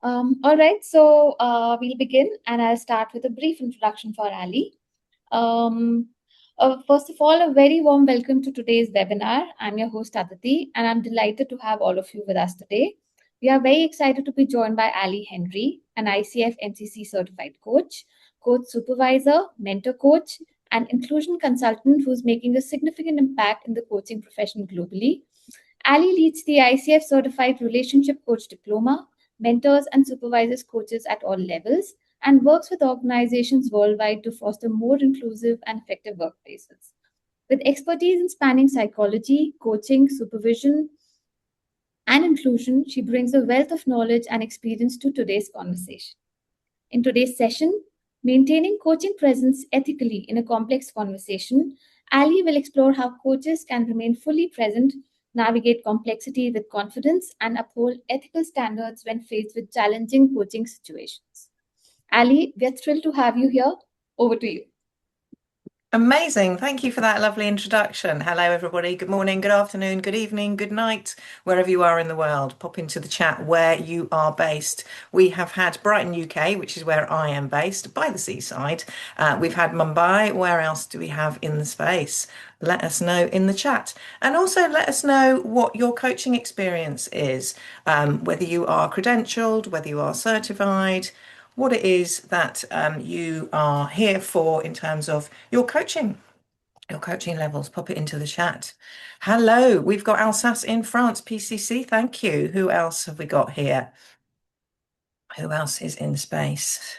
All right, so we'll begin, and I'll start with a brief introduction for Ali. Um, First of all, a very warm welcome to today's webinar. I'm your host, Aditi, and I'm delighted to have all of you with us today. We are very excited to be joined by Ali Hendry, an ICF MCC certified coach, coach supervisor, mentor coach, and inclusion consultant who's making a significant impact in the coaching profession globally. Ali leads the ICF Certified Relationship Coach Diploma, mentors and supervises coaches at all levels, and works with organizations worldwide to foster more inclusive and effective workplaces. With expertise in spanning psychology, coaching, supervision, and inclusion, she brings a wealth of knowledge and experience to today's conversation. In today's session, Maintaining Coaching Presence Ethically in a Complex Conversation, Ali will explore how coaches can remain fully present, navigate complexity with confidence, and uphold ethical standards when faced with challenging coaching situations. Ali, we're thrilled to have you here. Over to you. Amazing. Thank you for that lovely introduction. Hello, everybody. Good morning, good afternoon, good evening, good night, wherever you are in the world. Pop into the chat where you are based. We have had Brighton, UK, which is where I am based, by the seaside. We've had Mumbai. Where else do we have in the space? Let us know in the chat. And also let us know what your coaching experience is, whether you are credentialed, whether you are certified, what it is that you are here for in terms of your coaching levels. Pop it into the chat. Hello, we've got Alsace in France, PCC. Thank you. Who else have we got here? Who else is in space?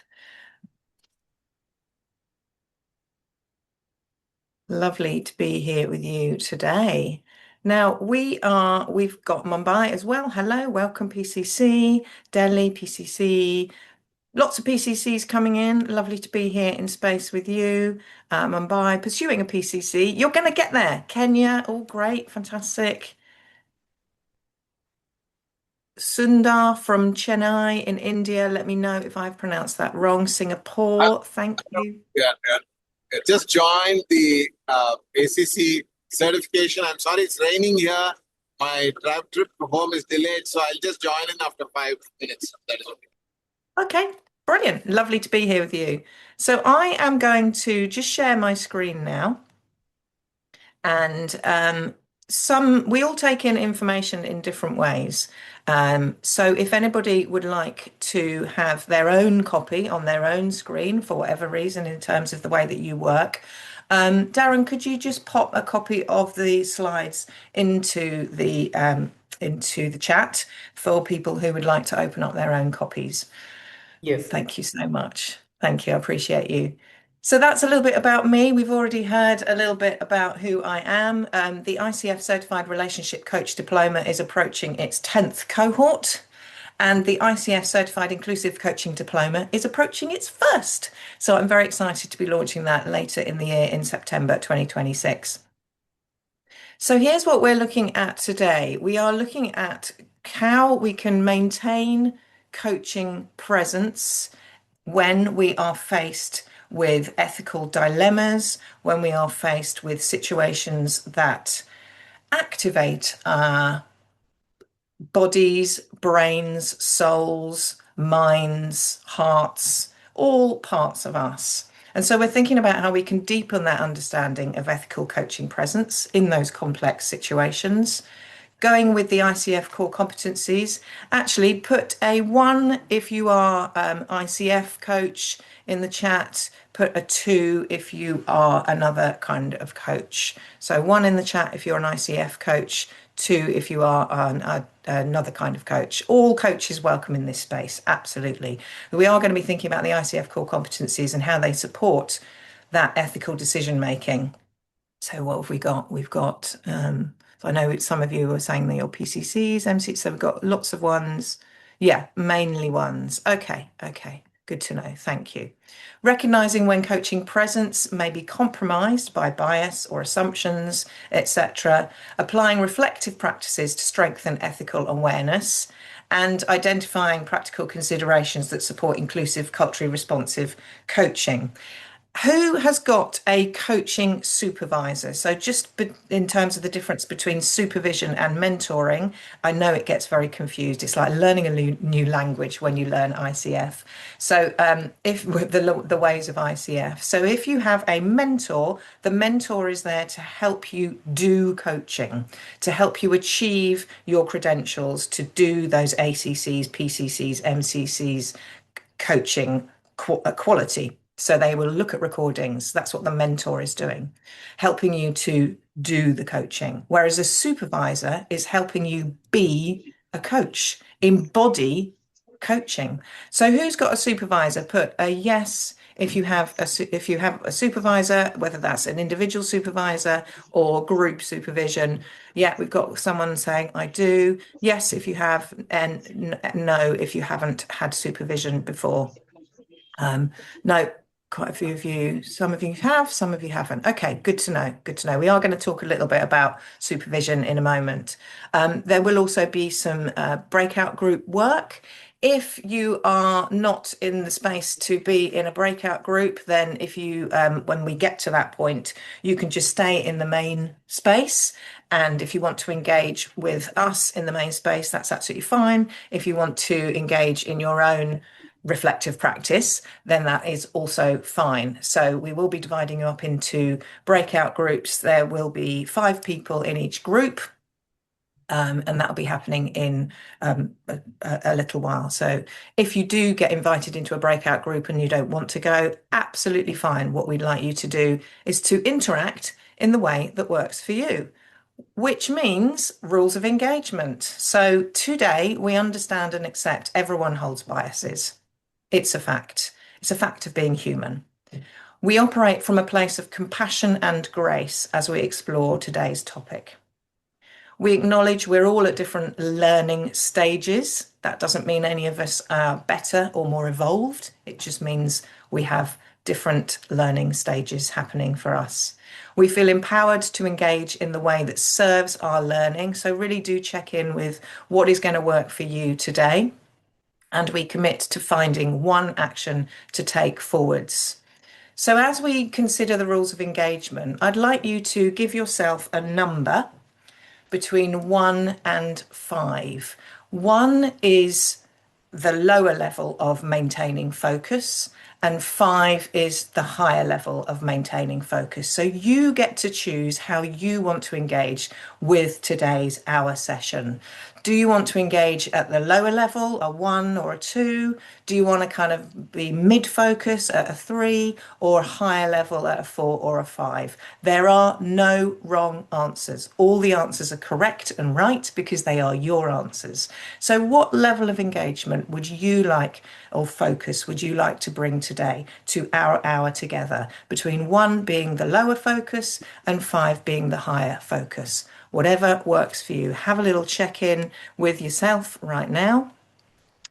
Lovely to be here with you today. Now we've got Mumbai as well. Hello, welcome PCC, Delhi, PCC. Lots of PCCs coming in. Lovely to be here in space with you. Mumbai, pursuing a PCC. You're going to get there. Kenya, all great, fantastic. Sundar from Chennai in India. Let me know if I've pronounced that wrong. Singapore, thank you. Yeah. I just joined the ACC certification. I'm sorry, it's raining here. My trip home is delayed, so I'll just join in after 5 minutes. That is okay. Okay, brilliant. Lovely to be here with you. So I am going to just share my screen now. And we all take in information in different ways. So if anybody would like to have their own copy on their own screen for whatever reason in terms of the way that you work, Darren, could you just pop a copy of the slides into the chat for people who would like to open up their own copies? Yes. Thank you so much. Thank you. I appreciate you. So that's a little bit about me. We've already heard a little bit about who I am. The ICF Certified Relationship Coach Diploma is approaching its 10th cohort, and the ICF Certified Inclusive Coaching Diploma is approaching its first. So I'm very excited to be launching that later in the year in September 2026. So here's what we're looking at today. We are looking at how we can maintain coaching presence when we are faced with ethical dilemmas, when we are faced with situations that activate our bodies, brains, souls, minds, hearts, all parts of us. And so we're thinking about how we can deepen that understanding of ethical coaching presence in those complex situations. Going with the ICF core competencies, actually put a 1 if you are ICF coach in the chat, put a 2 if you are another kind of coach. So 1 in the chat if you're an ICF coach, 2 if you are another kind of coach. All coaches welcome in this space, absolutely. We are going to be thinking about the ICF core competencies and how they support that ethical decision making. So what have we got? We've got, I know some of you were saying that your PCCs, MCs, so we've got lots of ones. Yeah, mainly ones. Okay. Good to know. Thank you. Recognizing when coaching presence may be compromised by bias or assumptions, etc. Applying reflective practices to strengthen ethical awareness, and identifying practical considerations that support inclusive, culturally responsive coaching. Who has got a coaching supervisor? So just in terms of the difference between supervision and mentoring, I know it gets very confused. It's like learning a new language when you learn ICF. So if with the ways of ICF. So if you have a mentor, the mentor is there to help you do coaching, to help you achieve your credentials, to do those ACCs, PCCs, MCCs, coaching quality. So they will look at recordings. That's what the mentor is doing, helping you to do the coaching. Whereas a supervisor is helping you be a coach, embody coaching. So who's got a supervisor? Put a yes if you have a supervisor, whether that's an individual supervisor or group supervision. Yeah, we've got someone saying I do. Yes, if you have, and no if you haven't had supervision before. No, quite a few of you. Some of you have, some of you haven't. Okay, good to know. Good to know. We are going to talk a little bit about supervision in a moment. There will also be some breakout group work. If you are not in the space to be in a breakout group, then if you, when we get to that point, you can just stay in the main space. And if you want to engage with us in the main space, that's absolutely fine. If you want to engage in your own reflective practice, then that is also fine. So we will be dividing you up into breakout groups. There will be 5 people in each group. And that'll be happening in a little while. So if you do get invited into a breakout group and you don't want to go, absolutely fine. What we'd like you to do is to interact in the way that works for you, which means rules of engagement. So today we understand and accept everyone holds biases. It's a fact. It's a fact of being human. We operate from a place of compassion and grace as we explore today's topic. We acknowledge we're all at different learning stages. That doesn't mean any of us are better or more evolved. It just means we have different learning stages happening for us. We feel empowered to engage in the way that serves our learning. So really do check in with what is going to work for you today. And we commit to finding one action to take forwards. So as we consider the rules of engagement, I'd like you to give yourself a number between 1 and 5. 1 is the lower level of maintaining focus, and 5 is the higher level of maintaining focus. So you get to choose how you want to engage with today's hour session. Do you want to engage at the lower level, a 1 or a 2? Do you want to kind of be mid-focus at a 3 or a higher level at a 4 or a 5? There are no wrong answers. All the answers are correct and right because they are your answers. So what level of engagement would you like, or focus would you like to bring today to our hour together, between 1 being the lower focus and 5 being the higher focus? Whatever works for you. Have a little check-in with yourself right now.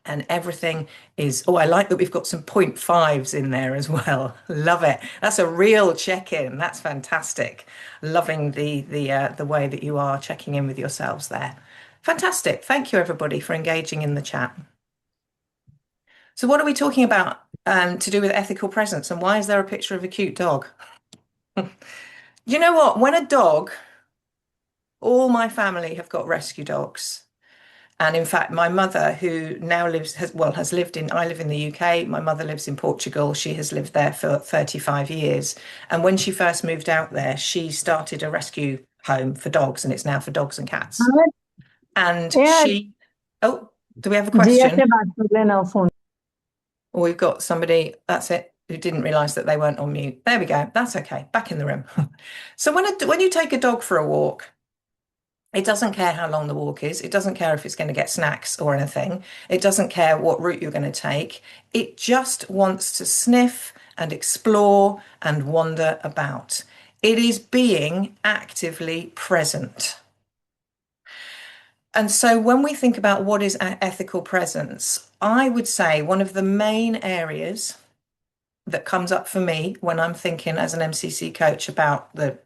And everything is, oh, I like that we've got some 0.5s in there as well. Love it. That's a real check-in. That's fantastic. Loving the way that you are checking in with yourselves there. Fantastic. Thank you, everybody, for engaging in the chat. So what are we talking about to do with ethical presence, and why is there a picture of a cute dog? You know what? When a dog, all my family have got rescue dogs. And in fact, my mother, who now has lived in, I live in the UK, my mother lives in Portugal. She has lived there for 35 years. And when she first moved out there, she started a rescue home for dogs, and it's now for dogs and cats. And oh, do we have a question? Or we've got somebody, that's it, who didn't realise that they weren't on mute. There we go. That's okay. Back in the room. So when you take a dog for a walk, it doesn't care how long the walk is. It doesn't care if it's going to get snacks or anything. It doesn't care what route you're going to take. It just wants to sniff and explore and wander about. It is being actively present. And so when we think about what is ethical presence, I would say one of the main areas that comes up for me when I'm thinking as an MCC coach about the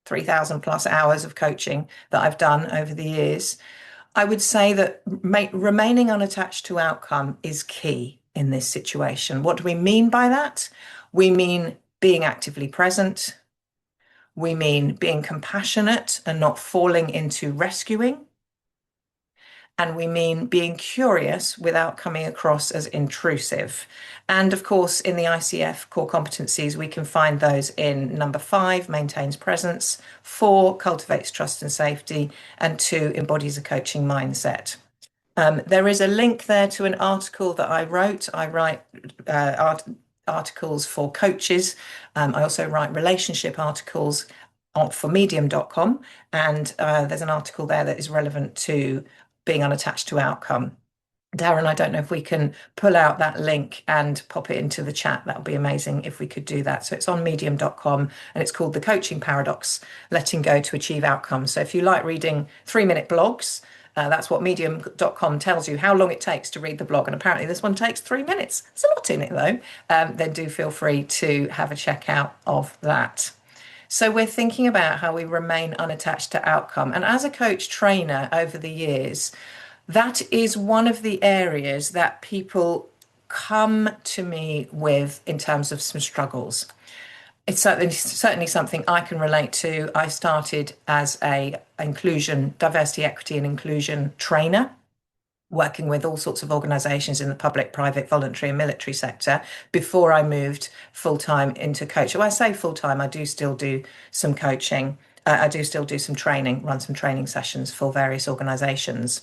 3,000 plus hours of coaching that I've done over the years, I would say that remaining unattached to outcome is key in this situation. What do we mean by that? We mean being actively present. We mean being compassionate and not falling into rescuing. And we mean being curious without coming across as intrusive. And of course, in the ICF core competencies, we can find those in number 5, maintains presence, 4, cultivates trust and safety, and 2, embodies a coaching mindset. There is a link there to an article that I wrote. I write articles for coaches. I also write relationship articles for medium.com. And there's an article there that is relevant to being unattached to outcome. Darren, I don't know if we can pull out that link and pop it into the chat. That would be amazing if we could do that. So it's on medium.com and it's called The Coaching Paradox, Letting Go to Achieve Outcomes. So if you like reading 3-minute blogs, that's what medium.com tells you how long it takes to read the blog. And apparently this one takes 3 minutes. There's a lot in it though. Then do feel free to have a check out of that. So we're thinking about how we remain unattached to outcome. And as a coach trainer over the years, that is one of the areas that people come to me with in terms of some struggles. It's certainly something I can relate to. I started as a diversity, equity and inclusion trainer, working with all sorts of organisations in the public, private, voluntary and military sector before I moved full-time into coaching. Well, I say full-time, I do still do some coaching. I do still do some training, run some training sessions for various organisations.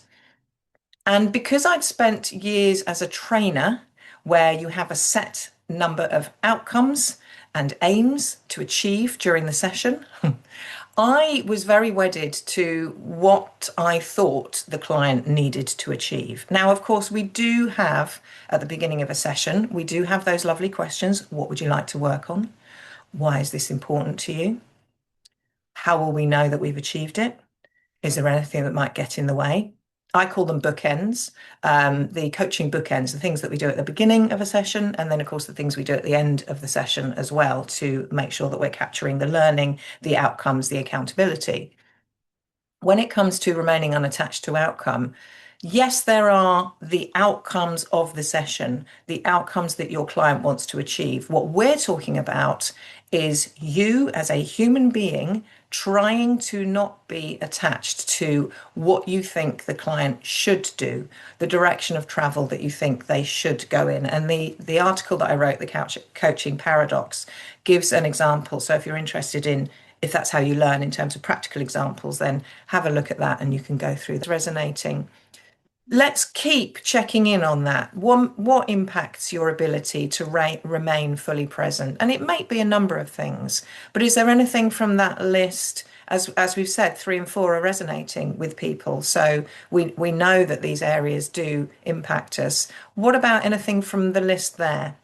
And because I'd spent years as a trainer where you have a set number of outcomes and aims to achieve during the session, I was very wedded to what I thought the client needed to achieve. Now, of course, we do have, at the beginning of a session, we do have those lovely questions. What would you like to work on? Why is this important to you? How will we know that we've achieved it? Is there anything that might get in the way? I call them bookends, the coaching bookends, the things that we do at the beginning of a session, and then, of course, the things we do at the end of the session as well to make sure that we're capturing the learning, the outcomes, the accountability. When it comes to remaining unattached to outcome, yes, there are the outcomes of the session, the outcomes that your client wants to achieve. What we're talking about is you as a human being trying to not be attached to what you think the client should do, the direction of travel that you think they should go in. And the article that I wrote, The Coaching Paradox, gives an example. So if you're interested in if that's how you learn in terms of practical examples, then have a look at that and you can go through. It's resonating. Let's keep checking in on that. What impacts your ability to remain fully present? And it might be a number of things, but is there anything from that list? As we've said, 3 and 4 are resonating with people. So we know that these areas do impact us. What about anything from the list there?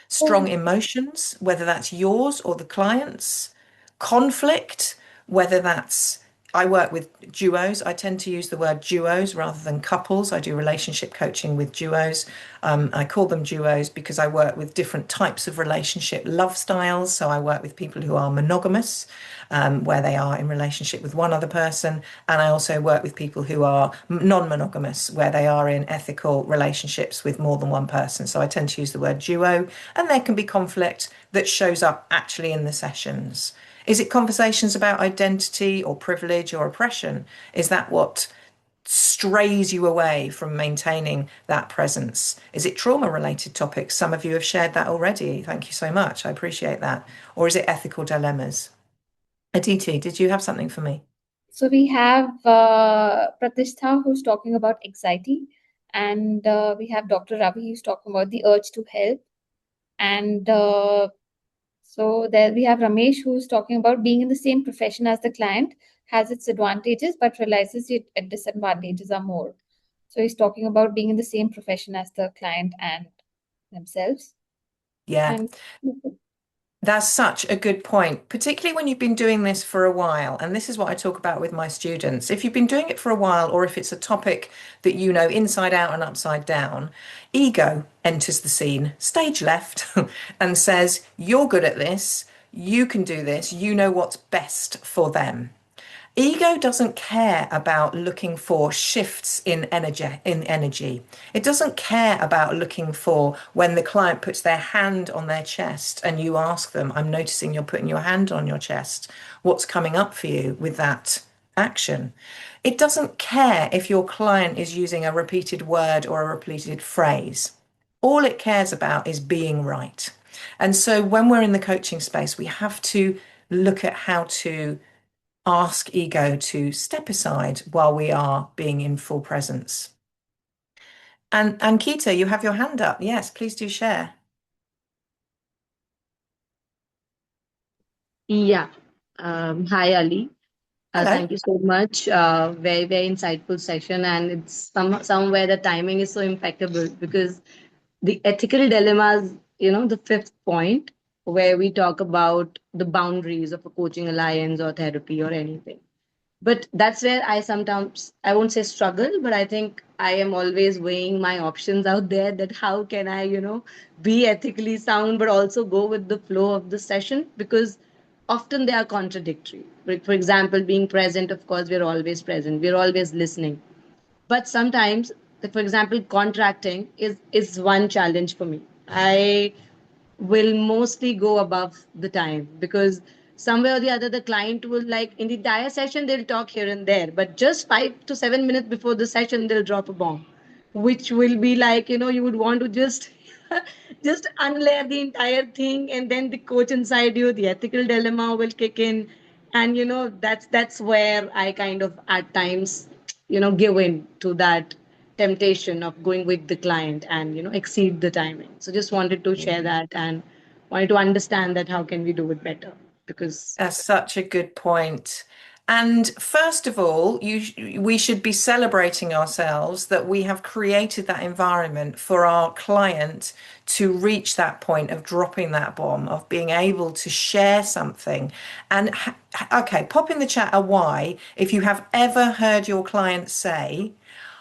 Strong emotions, whether that's yours or the client's. Conflict, whether that's, I work with duos. I tend to use the word duos rather than couples. I do relationship coaching with duos. I call them duos because I work with different types of relationship love styles. So I work with people who are monogamous, where they are in relationship with one other person. And I also work with people who are non-monogamous, where they are in ethical relationships with more than one person. So I tend to use the word duo. And there can be conflict that shows up actually in the sessions. Is it conversations about identity or privilege or oppression? Is that what strays you away from maintaining that presence? Is it trauma-related topics? Some of you have shared that already. Thank you so much. I appreciate that. Or is it ethical dilemmas? Aditi, did you have something for me? So we have Pratishtha who's talking about anxiety, and we have Dr. Ravi who's talking about the urge to help, and so there we have Ramesh who's talking about being in the same profession as the client has its advantages, but realizes its disadvantages are more. So he's talking about being in the same profession as the client and themselves. Yeah. And That's such a good point, particularly when you've been doing this for a while. And this is what I talk about with my students. If you've been doing it for a while, or if it's a topic that you know inside out and upside down, ego enters the scene, stage left, and says, you're good at this, you can do this, you know what's best for them. Ego doesn't care about looking for shifts in energy. It doesn't care about looking for when the client puts their hand on their chest and you ask them, I'm noticing you're putting your hand on your chest. What's coming up for you with that action? It doesn't care if your client is using a repeated word or a repeated phrase. All it cares about is being right. And so when we're in the coaching space, we have to look at how to ask ego to step aside while we are being in full presence. And Kita, you have your hand up. Yes, please do share. Yeah. Hi, Ali. Hello. Thank you so much. Very, very insightful session. And it's somewhere the timing is so impeccable because the ethical dilemmas, the fifth point where we talk about the boundaries of a coaching alliance or therapy or anything. But that's where I sometimes, I won't say struggle, but I think I am always weighing my options out there that how can I, be ethically sound, but also go with the flow of the session because often they are contradictory. Like, for example, being present, of course, we're always present, we're always listening. But sometimes, like, for example, contracting is one challenge for me. I will mostly go above the time because somewhere or the other the client will, like, in the entire session they'll talk here and there, but just 5 to 7 minutes before the session they'll drop a bomb, which will be like, you would want to just just unlayer the entire thing, and then the coach inside you, the ethical dilemma will kick in. And that's where I kind of at times give in to that temptation of going with the client and exceed the timing. So just wanted to share that and wanted to understand that how can we do it better, because That's such a good point. And first of all, we should be celebrating ourselves that we have created that environment for our client to reach that point of dropping that bomb, of being able to share something. And okay, pop in the chat a why if you have ever heard your client say,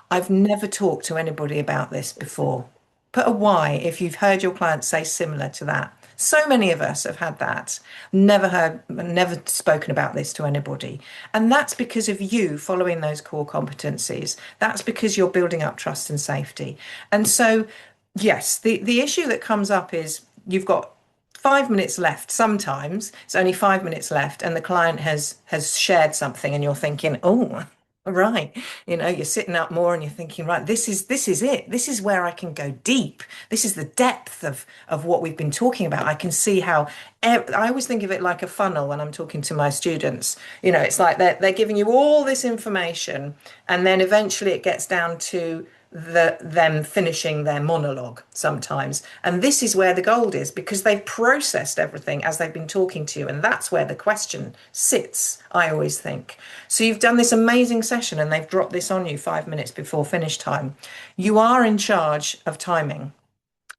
I've never talked to anybody about this before. Put a why if you've heard your client say similar to that. So many of us have had that, never spoken about this to anybody. And that's because of you following those core competencies. That's because you're building up trust and safety. And so, yes, the issue that comes up is you've got 5 minutes left. Sometimes it's only 5 minutes left, and the client has shared something, and you're thinking, oh, right, you're sitting up more and you're thinking, right, this is it. This is where I can go deep. This is the depth of what we've been talking about. I can see how I always think of it like a funnel when I'm talking to my students. It's like they're giving you all this information, and then eventually it gets down to them finishing their monologue sometimes. And this is where the gold is, because they've processed everything as they've been talking to you. And that's where the question sits, I always think. So you've done this amazing session and they've dropped this on you 5 minutes before finish time. You are in charge of timing.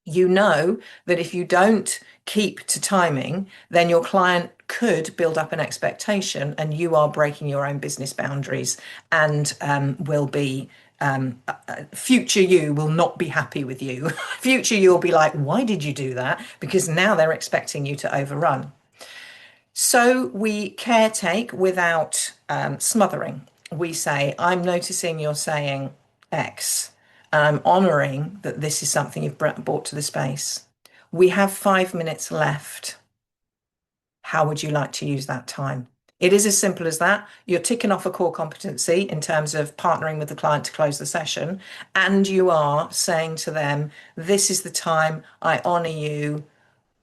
You know that if you don't keep to timing, then your client could build up an expectation and you are breaking your own business boundaries, and will be future you will not be happy with you. Future you will be like, why did you do that? Because now they're expecting you to overrun. So we caretake without smothering. We say, I'm noticing you're saying X, and I'm honouring that this is something you've brought to the space. We have 5 minutes left. How would you like to use that time? It is as simple as that. You're ticking off a core competency in terms of partnering with the client to close the session, and you are saying to them, this is the time, I honour you.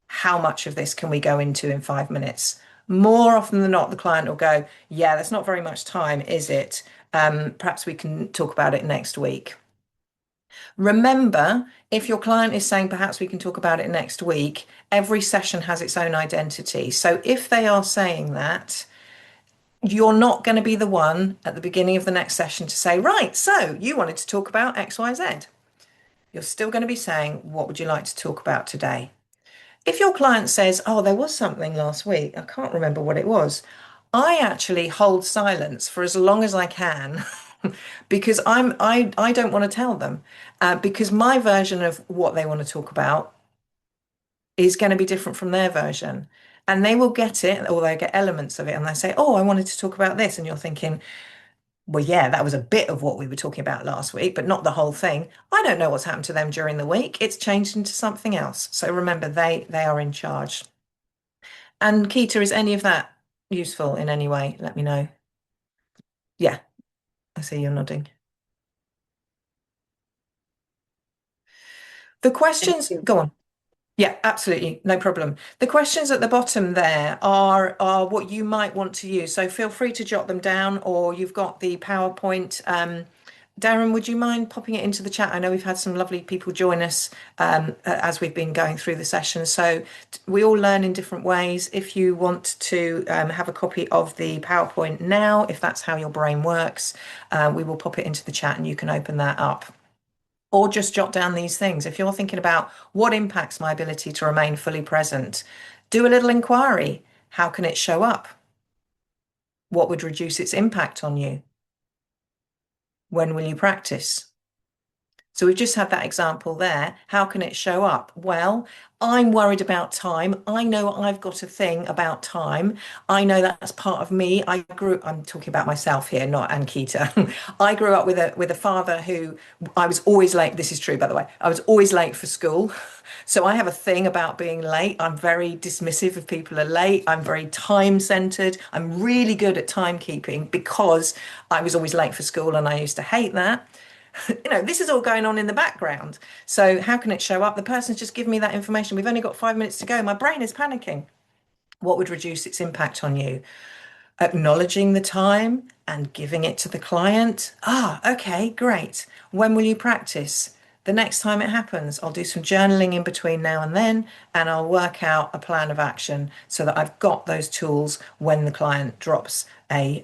How much of this can we go into in 5 minutes? More often than not, the client will go, yeah, that's not very much time, is it? Perhaps we can talk about it next week. Remember, if your client is saying perhaps we can talk about it next week, every session has its own identity. So if they are saying that, you're not going to be the one at the beginning of the next session to say, right, so you wanted to talk about X, Y, Z. You're still going to be saying, what would you like to talk about today? If your client says, oh, there was something last week, I can't remember what it was, I actually hold silence for as long as I can because I don't want to tell them, because my version of what they want to talk about is going to be different from their version. And they will get it, or they get elements of it, and they say, oh, I wanted to talk about this. And you're thinking, well, yeah, that was a bit of what we were talking about last week, but not the whole thing. I don't know what's happened to them during the week. It's changed into something else. So remember, they are in charge. And Keita, is any of that useful in any way? Let me know. Yeah, I see you're nodding. The questions, go on. Yeah, absolutely. No problem. The questions at the bottom there are what you might want to use. So feel free to jot them down, or you've got the PowerPoint. Darren, would you mind popping it into the chat? I know we've had some lovely people join us as we've been going through the session. So we all learn in different ways. If you want to have a copy of the PowerPoint now, if that's how your brain works, we will pop it into the chat and you can open that up. Or just jot down these things. If you're thinking about what impacts my ability to remain fully present, do a little inquiry. How can it show up? What would reduce its impact on you? When will you practice? So we've just had that example there. How can it show up? Well, I'm worried about time. I know I've got a thing about time. I know that's part of me. I'm talking about myself here, not Ankita. I grew up with a father who I was always late. This is true, by the way. I was always late for school. So I have a thing about being late. I'm very dismissive if people are late. I'm very time centered. I'm really good at timekeeping because I was always late for school and I used to hate that. This is all going on in the background. So how can it show up? The person's just given me that information. We've only got 5 minutes to go. My brain is panicking. What would reduce its impact on you? Acknowledging the time and giving it to the client. Okay, great. When will you practice? The next time it happens, I'll do some journaling in between now and then, and I'll work out a plan of action so that I've got those tools when the client drops a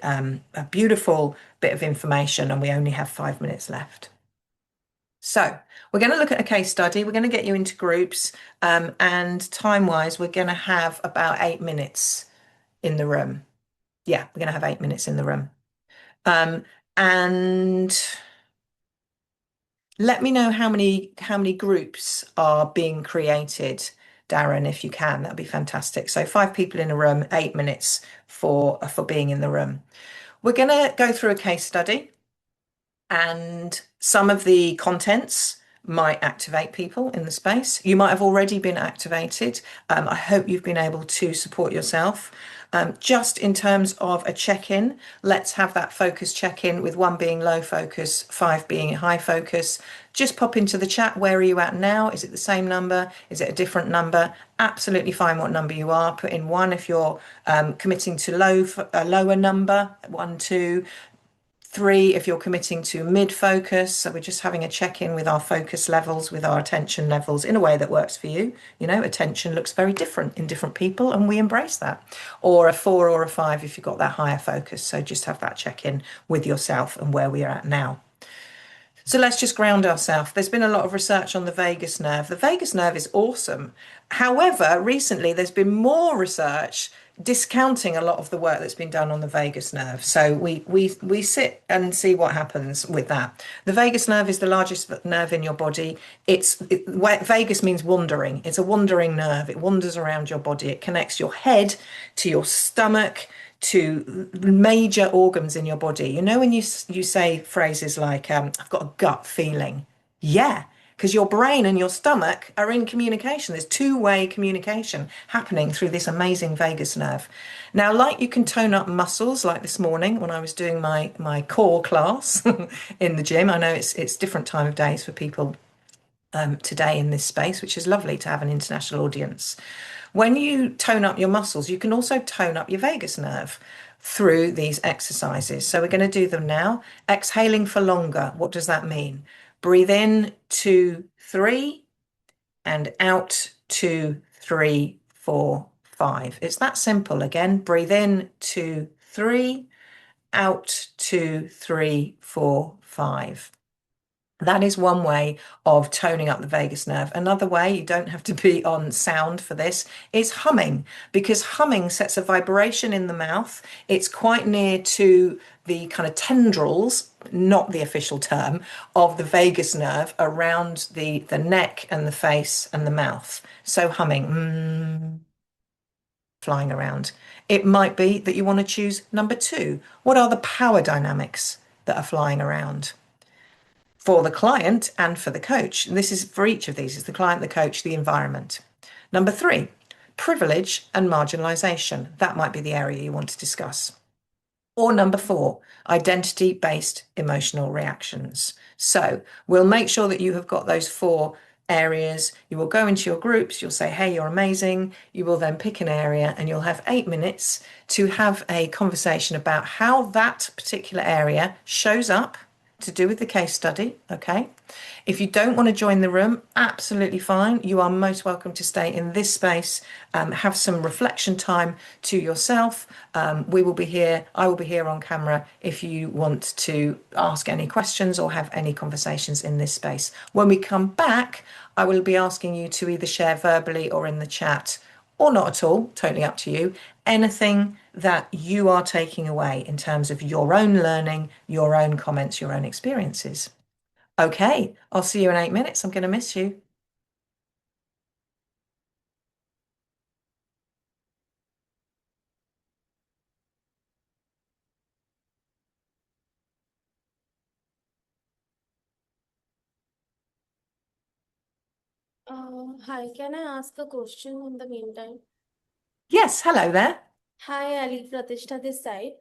beautiful bit of information and we only have 5 minutes left. So we're going to look at a case study. We're going to get you into groups, and time-wise, we're going to have about 8 minutes in the room. Yeah, we're going to have 8 minutes in the room. And let me know how many groups are being created, Darren, if you can. That'd be fantastic. So 5 people in a room, 8 minutes for being in the room. We're going to go through a case study, and some of the contents might activate people in the space. You might have already been activated. I hope you've been able to support yourself. Just in terms of a check-in, let's have that focus check-in, with 1 being low focus, 5 being high focus. Just pop into the chat. Where are you at now? Is it the same number? Is it a different number? Absolutely fine what number you are. Put in 1 if you're committing to a lower number, 1, 2. 3 if you're committing to mid-focus. So we're just having a check-in with our focus levels, with our attention levels, in a way that works for you. Attention looks very different in different people, and we embrace that. Or a 4 or a 5 if you've got that higher focus. So just have that check-in with yourself and where we are at now. So let's just ground ourselves. There's been a lot of research on the vagus nerve. The vagus nerve is awesome. However, recently there's been more research discounting a lot of the work that's been done on the vagus nerve. So we sit and see what happens with that. The vagus nerve is the largest nerve in your body. Vagus means wandering. It's a wandering nerve. It wanders around your body. It connects your head to your stomach, to major organs in your body. When you say phrases like, I've got a gut feeling. Yeah, because your brain and your stomach are in communication. There's two-way communication happening through this amazing vagus nerve. Now, like you can tone up muscles, like this morning when I was doing my core class in the gym. I know it's different time of days for people today in this space, which is lovely to have an international audience. When you tone up your muscles, you can also tone up your vagus nerve through these exercises. So we're going to do them now. Exhaling for longer. What does that mean? Breathe in 2, 3, and out 2, 3, 4, 5. It's that simple. Again, breathe in 2, 3, out 2, 3, 4, 5. That is one way of toning up the vagus nerve. Another way, you don't have to be on sound for this, is humming, because humming sets a vibration in the mouth. It's quite near to the kind of tendrils, not the official term, of the vagus nerve around the neck and the face and the mouth. So humming. flying around. It might be that you want to choose number 2. What are the power dynamics that are flying around for the client and for the coach? And this is for each of these: is the client, the coach, the environment. Number 3, privilege and marginalization. That might be the area you want to discuss. Or number 4, identity-based emotional reactions. So we'll make sure that you have got those 4 areas. You will go into your groups, you'll say, hey, you're amazing. You will then pick an area and you'll have 8 minutes to have a conversation about how that particular area shows up to do with the case study, okay? If you don't want to join the room, absolutely fine. You are most welcome to stay in this space, have some reflection time to yourself. We will be here, I will be here on camera if you want to ask any questions or have any conversations in this space. When we come back, I will be asking you to either share verbally or in the chat, or not at all, totally up to you, anything that you are taking away in terms of your own learning, your own comments, your own experiences. Okay, I'll see you in 8 minutes. I'm going to miss you. Hi, can I ask a question in the meantime? Yes, hello there. Hi, Ali, Pratishtha this side.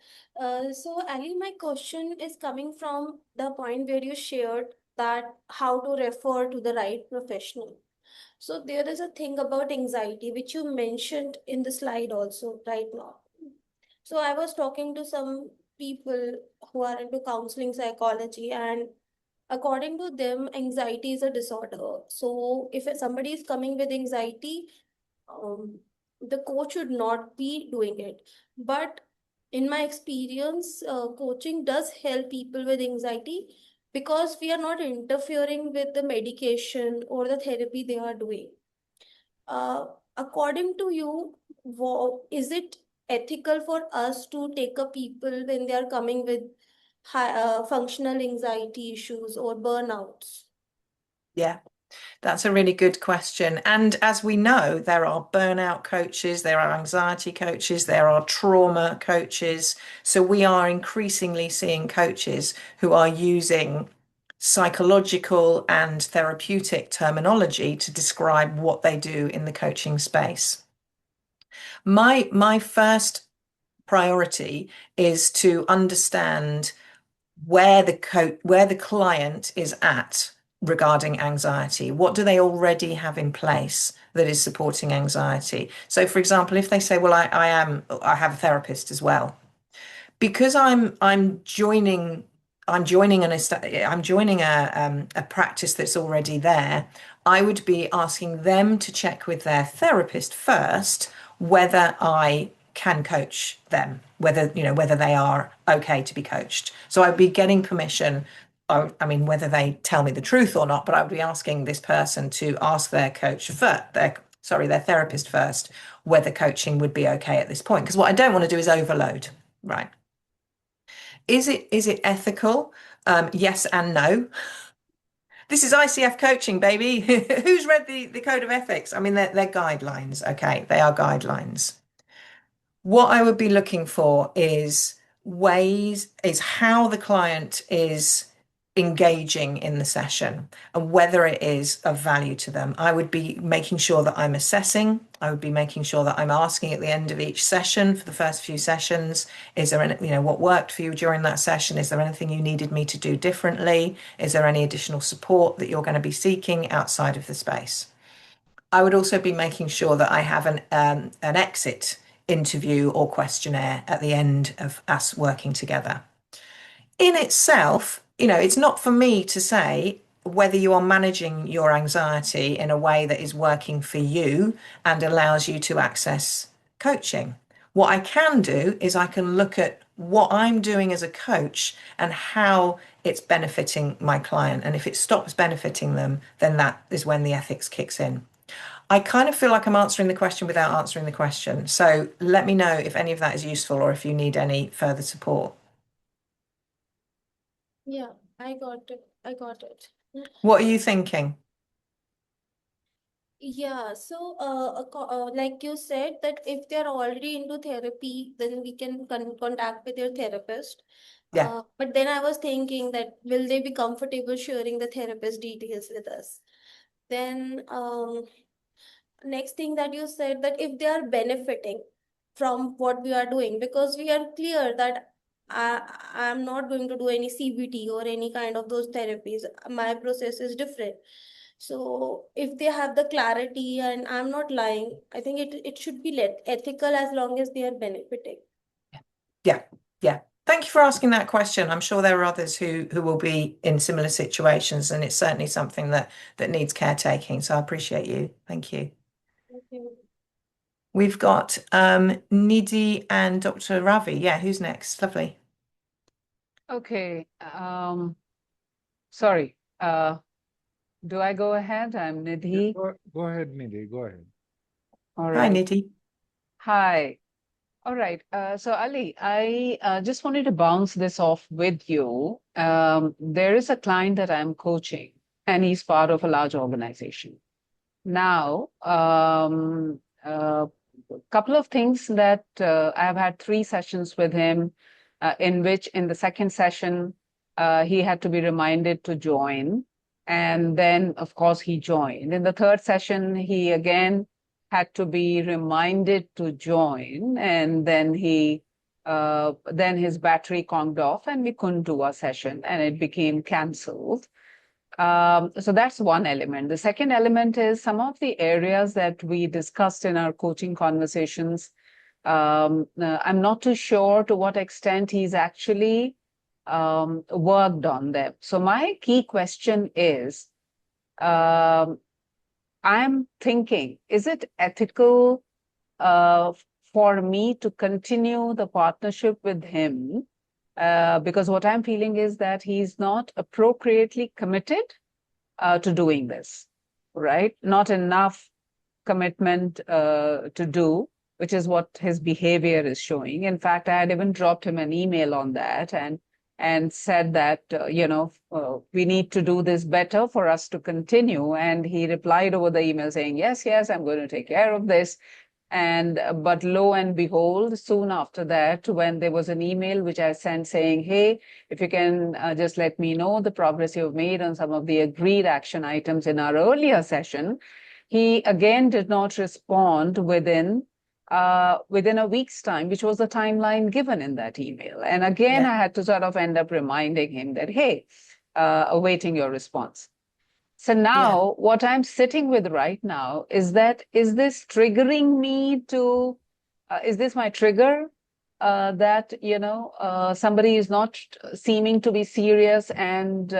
So, Ali, my question is coming from the point where you shared that how to refer to the right professional. So, there is a thing about anxiety which you mentioned in the slide also right now. So, I was talking to some people who are into counseling psychology, and according to them, anxiety is a disorder. So, if somebody is coming with anxiety, um, the coach should not be doing it. But in my experience, coaching does help people with anxiety because we are not interfering with the medication or the therapy they are doing. Uh, According to you, is it ethical for us to take up people when they are coming with functional anxiety issues or burnouts? Yeah, that's a really good question. And as we know, there are burnout coaches, there are anxiety coaches, there are trauma coaches. So we are increasingly seeing coaches who are using psychological and therapeutic terminology to describe what they do in the coaching space. My first priority is to understand where the client is at regarding anxiety. What do they already have in place that is supporting anxiety? So, for example, if they say, well, I have a therapist as well, because I'm joining a practice that's already there. I would be asking them to check with their therapist first whether I can coach them, whether they are okay to be coached. So I'd be getting permission. I mean, whether they tell me the truth or not, but I would be asking this person to ask their therapist first, whether coaching would be okay at this point. Because what I don't want to do is overload, right? Is it ethical? Yes and no. This is ICF coaching, baby. Who's read the code of ethics? I mean, they're guidelines, okay? They are guidelines. What I would be looking for is how the client is engaging in the session and whether it is of value to them. I would be making sure that I'm assessing. I would be making sure that I'm asking at the end of each session, for the first few sessions, is there any, what worked for you during that session? Is there anything you needed me to do differently? Is there any additional support that you're going to be seeking outside of the space? I would also be making sure that I have an exit interview or questionnaire at the end of us working together. In itself, it's not for me to say whether you are managing your anxiety in a way that is working for you and allows you to access coaching. What I can do is I can look at what I'm doing as a coach and how it's benefiting my client. And if it stops benefiting them, then that is when the ethics kicks in. I kind of feel like I'm answering the question without answering the question. So let me know if any of that is useful or if you need any further support. Yeah, I got it. What are you thinking? Yeah, so like you said, that if they're already into therapy, then we can contact with your therapist. Yeah. But then I was thinking that will they be comfortable sharing the therapist details with us? Then next thing that you said, that if they are benefiting from what we are doing, because we are clear that I'm not going to do any CBT or any kind of those therapies. My process is different. So if they have the clarity and I'm not lying, I think it should be ethical as long as they are benefiting. Yeah. Yeah. Thank you for asking that question. I'm sure there are others who will be in similar situations, and it's certainly something that needs caretaking. So I appreciate you. Thank you. Thank you. We've got Nidhi and Dr. Ravi. Yeah, who's next? Lovely. Okay. Sorry. Do I go ahead? I'm Yeah, Nidhi. go ahead, Nidhi. Go ahead. All Hi, right. Nidhi. Hi. All right. So Ali, I just wanted to bounce this off with you. There is a client that I'm coaching, and he's part of a large organization. Now, a couple of things that I've had 3 sessions with him, in which in the second session, he had to be reminded to join. And then, of course, he joined. In the third session, he again had to be reminded to join. And then then his battery conked off and we couldn't do our session and it became canceled. So that's one element. The second element is some of the areas that we discussed in our coaching conversations. I'm not too sure to what extent he's actually worked on them. So my key question is, I'm thinking, is it ethical for me to continue the partnership with him? Because what I'm feeling is that he's not appropriately committed to doing this, right? Not enough commitment to do, which is what his behavior is showing. In fact, I had even dropped him an email on that and said that, we need to do this better for us to continue. And he replied over the email saying, yes, I'm going to take care of this. But lo and behold, soon after that, when there was an email which I sent saying, hey, if you can just let me know the progress you've made on some of the agreed action items in our earlier session, he again did not respond within a week's time, which was the timeline given in that email. And again, I had to sort of end up reminding him that, hey, awaiting your response. So now what I'm sitting with right now is this triggering me to, is this my trigger that, somebody is not seeming to be serious and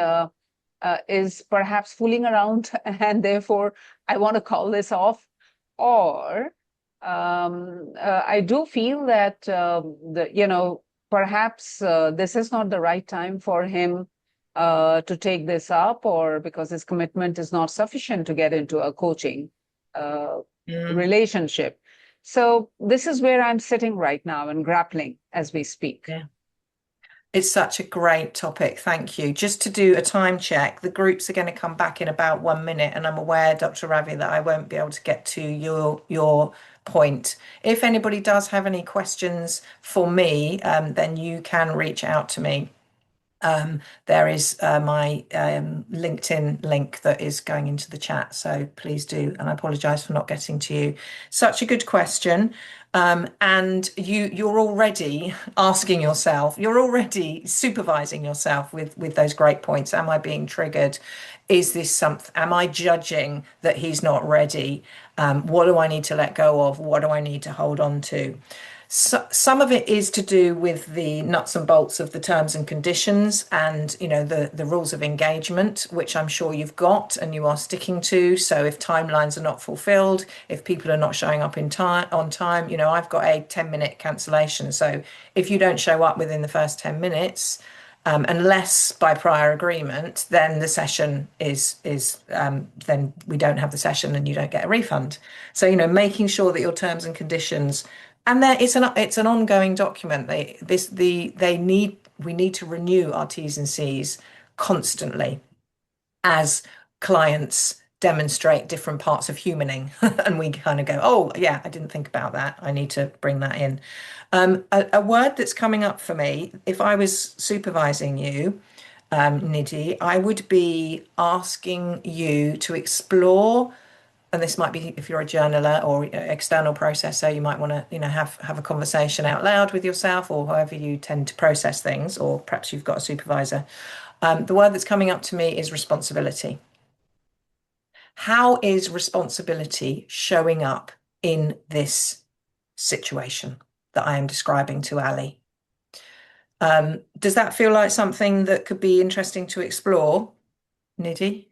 is perhaps fooling around and therefore I want to call this off? Or I do feel that, perhaps this is not the right time for him to take this up, or because his commitment is not sufficient to get into a coaching relationship. So this is where I'm sitting right now and grappling as we speak. Yeah. It's such a great topic. Thank you. Just to do a time check, the groups are going to come back in about 1 minute, and I'm aware, Dr. Ravi, that I won't be able to get to your point. If anybody does have any questions for me, then you can reach out to me. There is my LinkedIn link that is going into the chat, so please do. And I apologise for not getting to you. Such a good question. And you're already asking yourself, you're already supervising yourself with those great points. Am I being triggered? Is this something? Am I judging that he's not ready? What do I need to let go of? What do I need to hold on to? So, some of it is to do with the nuts and bolts of the terms and conditions and, the rules of engagement, which I'm sure you've got and you are sticking to. So if timelines are not fulfilled, if people are not showing up on time, I've got a 10-minute cancellation. So if you don't show up within the first 10 minutes, unless by prior agreement, then the session is then we don't have the session and you don't get a refund. So, making sure that your terms and conditions, and it's an ongoing document. We need to renew our T's and C's constantly as clients demonstrate different parts of humaning. And we kind of go, oh, yeah, I didn't think about that. I need to bring that in. A word that's coming up for me, if I was supervising you, Nidhi, I would be asking you to explore, and this might be if you're a journaler or external processor, you might want to, have a conversation out loud with yourself or however you tend to process things, or perhaps you've got a supervisor. The word that's coming up to me is responsibility. How is responsibility showing up in this situation that I am describing to Ali? Does that feel like something that could be interesting to explore, Nidhi?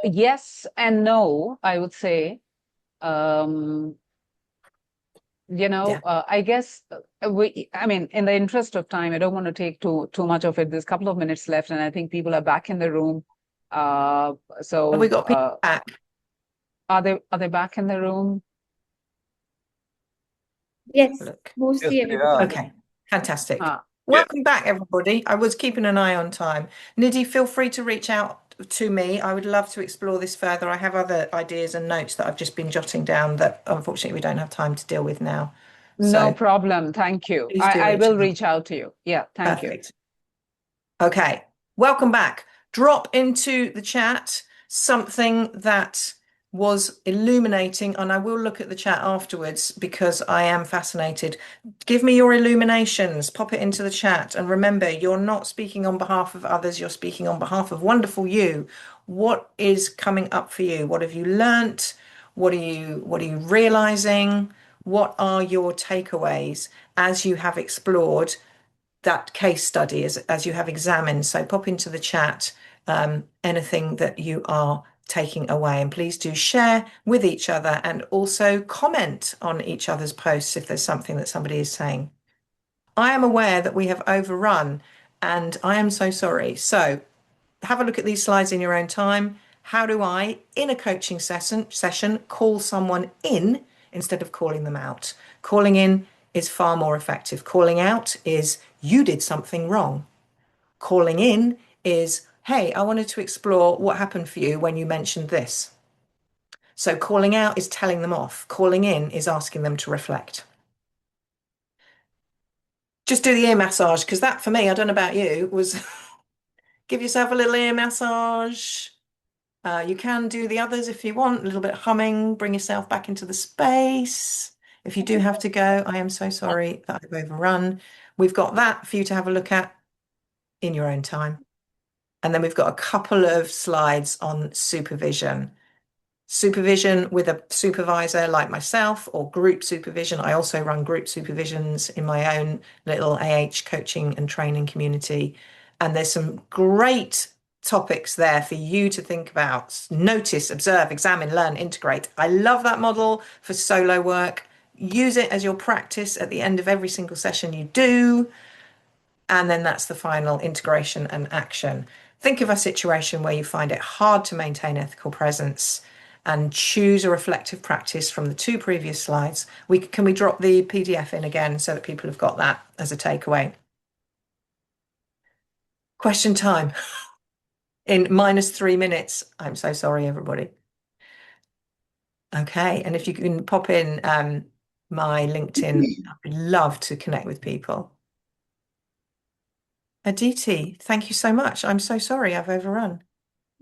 Yes and no, I would say. I guess I mean, in the interest of time, I don't want to take too much of it. There's a couple of minutes left, and I think people are back in the room. Have we got people back? Are they back in the room? Yes, Look. mostly Yes, they everybody. are. Okay, fantastic. Ah. Welcome back, everybody. I was keeping an eye on time. Nidhi, feel free to reach out to me. I would love to explore this further. I have other ideas and notes that I've just been jotting down that unfortunately we don't have time to deal with now. No problem. Thank you. please do I reach will out. reach out to you. Yeah, thank you. Perfect. Okay, welcome back. Drop into the chat something that was illuminating, and I will look at the chat afterwards because I am fascinated. Give me your illuminations, pop it into the chat, and remember, you're not speaking on behalf of others, you're speaking on behalf of wonderful you. What is coming up for you? What have you learnt? What are you realizing? What are your takeaways as you have explored that case study, as you have examined? So pop into the chat anything that you are taking away, and please do share with each other and also comment on each other's posts if there's something that somebody is saying. I am aware that we have overrun, and I am so sorry. So have a look at these slides in your own time. How do I, in a coaching session, call someone in instead of calling them out? Calling in is far more effective. Calling out is, you did something wrong. Calling in is, hey, I wanted to explore what happened for you when you mentioned this. So calling out is telling them off. Calling in is asking them to reflect. Just do the ear massage, because that, for me, I don't know about you, was give yourself a little ear massage. You can do the others if you want, a little bit of humming, bring yourself back into the space. If you do have to go, I am so sorry that I've overrun. We've got that for you to have a look at in your own time. And then we've got a couple of slides on supervision. Supervision with a supervisor like myself, or group supervision. I also run group supervisions in my own little AH coaching and training community. And there's some great topics there for you to think about. Notice, observe, examine, learn, integrate. I love that model for solo work. Use it as your practice at the end of every single session you do. And then that's the final integration and action. Think of a situation where you find it hard to maintain ethical presence and choose a reflective practice from the two previous slides. Can we drop the PDF in again so that people have got that as a takeaway? Question time in -3 minutes. I'm so sorry, everybody. Okay, and if you can pop in my LinkedIn, I'd love to connect with people. Aditi, thank you so much. I'm so sorry I've overrun.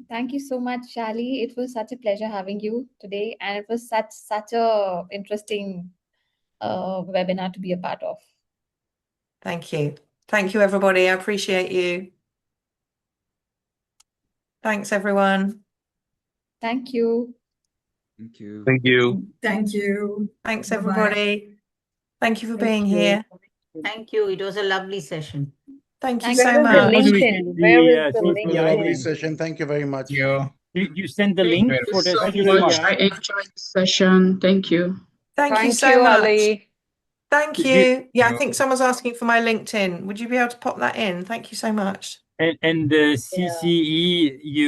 Thank you so much, Ali. It was such a pleasure having you today, and it was such a interesting webinar to be a part of. Thank you. Thank you, everybody. I appreciate you. Thanks, everyone. Thank you. Thank you. Thank you. Thank you. Thanks, Bye-bye. everybody. Thank you for Thank being you. here. Thank you. It was a lovely session. Thank you Thank so you. much. Where is the LinkedIn? Where is the It was a lovely LinkedIn? session. Thank you very much. You send the link Thank you for the so CC, much. yeah? I enjoyed the session. Thank you. Thank you Thank so you, much. Ali. Thank You- you. Yeah, I think someone's asking for my LinkedIn. Would you be able to pop that in? Thank you so much. And the CCE, you